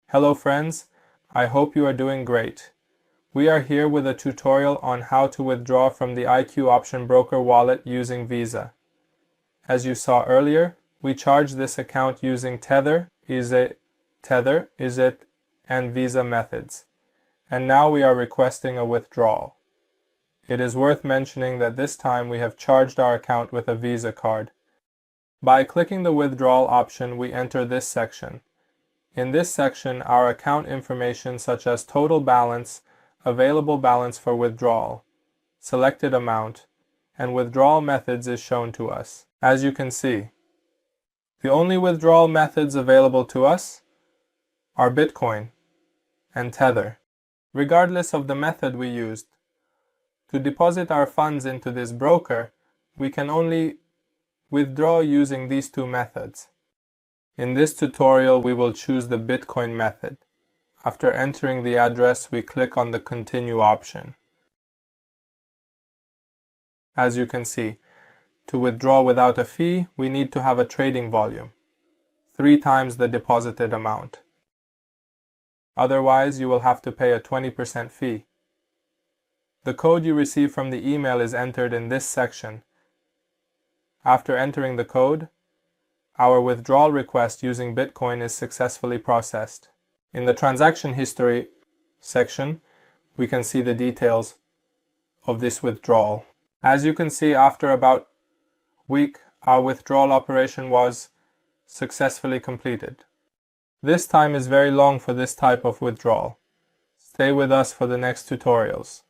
Hello friends, I hope you are doing great. We are here with a tutorial on how to withdraw from the IQ Option Broker wallet using Visa. As you saw earlier, we charged this account using Tether, IQcent, and Visa methods. And now we are requesting a withdrawal. It is worth mentioning that this time we have charged our account with a Visa card. By clicking the withdrawal option, we enter this section. In this section, our account information such as total balance, available balance for withdrawal, selected amount, and withdrawal methods is shown to us. As you can see, the only withdrawal methods available to us are Bitcoin and Tether. Regardless of the method we used, to deposit our funds into this broker, we can only withdraw using these two methods. In this tutorial, we will choose the Bitcoin method. After entering the address, we click on the Continue option. As you can see, to withdraw without a fee, we need to have a trading volume, 3 times the deposited amount. Otherwise, you will have to pay a 20% fee. The code you receive from the email is entered in this section. After entering the code, our withdrawal request using Bitcoin is successfully processed. In the transaction history section, we can see the details of this withdrawal. As you can see, after about a week, our withdrawal operation was successfully completed. This time is very long for this type of withdrawal. Stay with us for the next tutorials.